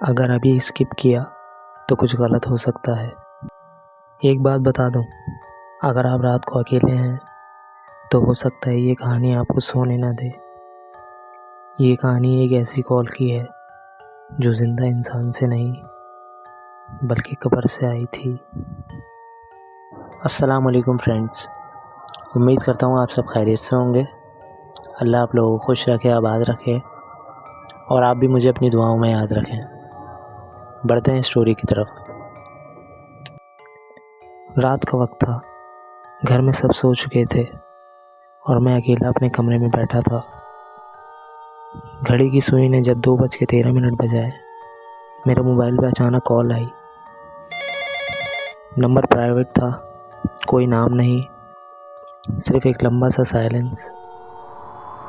अगर अभी स्किप किया तो कुछ गलत हो सकता है। एक बात बता दूं, अगर आप रात को अकेले हैं तो हो सकता है ये कहानी आपको सोने ना दे। ये कहानी एक ऐसी कॉल की है जो ज़िंदा इंसान से नहीं बल्कि कब्र से आई थी। अस्सलाम वालेकुम फ्रेंड्स, उम्मीद करता हूँ आप सब खैरियत से होंगे। अल्लाह आप लोगों को खुश रखे, आबाद रखे और आप भी मुझे अपनी दुआओं में याद रखें। बढ़ते हैं स्टोरी की तरफ। रात का वक्त था, घर में सब सो चुके थे और मैं अकेला अपने कमरे में बैठा था। घड़ी की सुई ने जब 2:13 बजाए, मेरे मोबाइल पर अचानक कॉल आई। नंबर प्राइवेट था, कोई नाम नहीं, सिर्फ एक लंबा सा साइलेंस।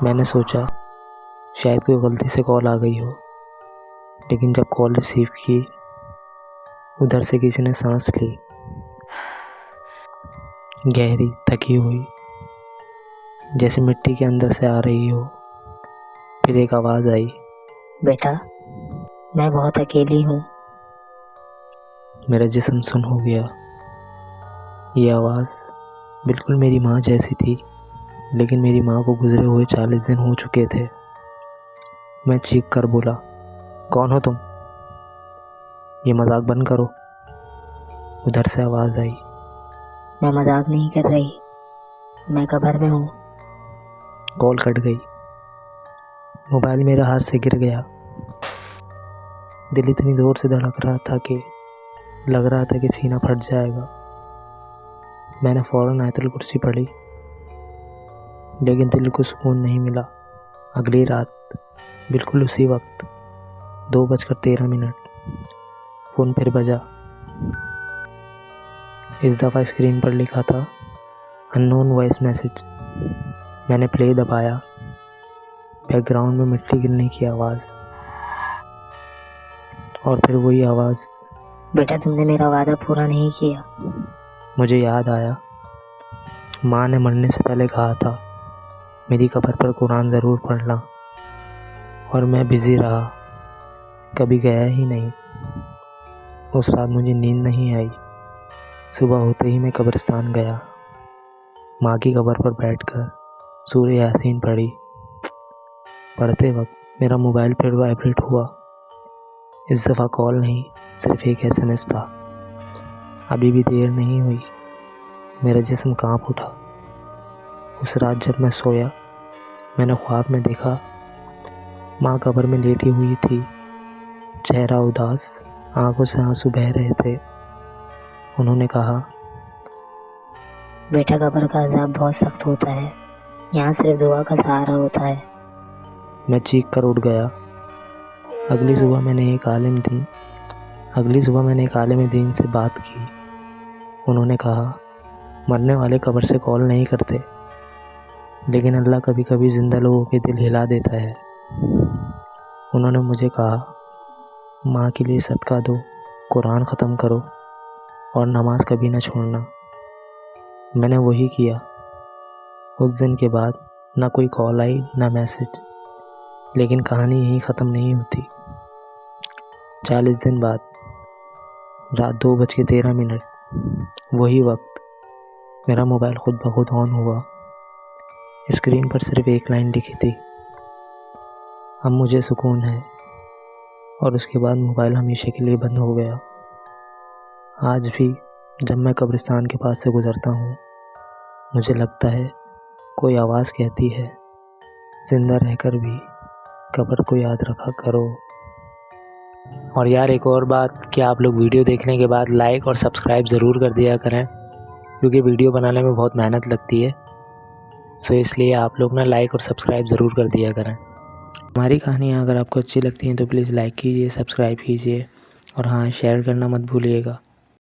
मैंने सोचा शायद कोई गलती से कॉल आ गई हो, लेकिन जब कॉल रिसीव की, उधर से किसी ने सांस ली, गहरी, थकी हुई, जैसे मिट्टी के अंदर से आ रही हो। फिर एक आवाज़ आई, बेटा, मैं बहुत अकेली हूँ। मेरा जिस्म सुन हो गया। ये आवाज़ बिल्कुल मेरी माँ जैसी थी, लेकिन मेरी माँ को गुजरे हुए 40 दिन हो चुके थे। मैं चीख कर बोला, कौन हो तुम? ये मजाक बंद करो। उधर से आवाज़ आई, मैं मजाक नहीं कर रही, मैं कब्र में हूँ। कॉल कट गई। मोबाइल मेरे हाथ से गिर गया। दिल इतनी ज़ोर से धड़क रहा था कि लग रहा था कि सीना फट जाएगा। मैंने फ़ौरन आयतुल कुर्सी पढ़ी, लेकिन दिल को सुकून नहीं मिला। अगली रात बिल्कुल उसी वक्त 2:13 फ़ोन फिर बजा। इस दफ़ा स्क्रीन पर लिखा था अननोन वॉइस मैसेज। मैंने प्ले दबाया। बैकग्राउंड में मिट्टी गिरने की आवाज़ और फिर वही आवाज़, बेटा, तुमने मेरा वादा पूरा नहीं किया। मुझे याद आया, माँ ने मरने से पहले कहा था मेरी कब्र पर कुरान ज़रूर पढ़ना, और मैं बिज़ी रहा, कभी गया ही नहीं। उस रात मुझे नींद नहीं आई। सुबह होते ही मैं कब्रिस्तान गया। माँ की कब्र पर बैठकर सूरह यासीन पढ़ी। पढ़ते वक्त मेरा मोबाइल फिर वाइब्रेट हुआ। इस दफ़ा कॉल नहीं, सिर्फ एक SMS था। अभी भी देर नहीं हुई, मेरा जिस्म कांप उठा। उस रात जब मैं सोया, मैंने ख्वाब में देखा माँ कब्र में लेटी हुई थी, चेहरा उदास, आंखों से आंसू बह रहे थे। उन्होंने कहा, बेटा, कब्र का अज़ाब बहुत सख्त होता है, यहाँ सिर्फ दुआ का सहारा होता है। मैं चीख कर उठ गया। अगली सुबह मैंने एक आलिम दीन से बात की। उन्होंने कहा, मरने वाले कब्र से कॉल नहीं करते, लेकिन अल्लाह कभी कभी ज़िंदा लोगों के दिल हिला देता है। उन्होंने मुझे कहा, माँ के लिए सदका दो, कुरान ख़त्म करो और नमाज कभी ना छोड़ना। मैंने वही किया। उस दिन के बाद ना कोई कॉल आई, ना मैसेज, लेकिन कहानी यहीं ख़त्म नहीं होती। 40 दिन बाद रात 2:13, वही वक्त, मेरा मोबाइल खुद ब खुद ऑन हुआ। स्क्रीन पर सिर्फ एक लाइन लिखी थी, अब मुझे सुकून है। और उसके बाद मोबाइल हमेशा के लिए बंद हो गया। आज भी जब मैं कब्रिस्तान के पास से गुज़रता हूँ, मुझे लगता है कोई आवाज़ कहती है, ज़िंदा रहकर भी कब्र को याद रखा करो। और यार, एक और बात कि आप लोग वीडियो देखने के बाद लाइक और सब्सक्राइब ज़रूर कर दिया करें, क्योंकि वीडियो बनाने में बहुत मेहनत लगती है। सो इसलिए आप लोग ना लाइक और सब्सक्राइब ज़रूर कर दिया करें। हमारी कहानियाँ अगर आपको अच्छी लगती हैं तो प्लीज़ लाइक कीजिए, सब्सक्राइब कीजिए और हाँ, शेयर करना मत भूलिएगा।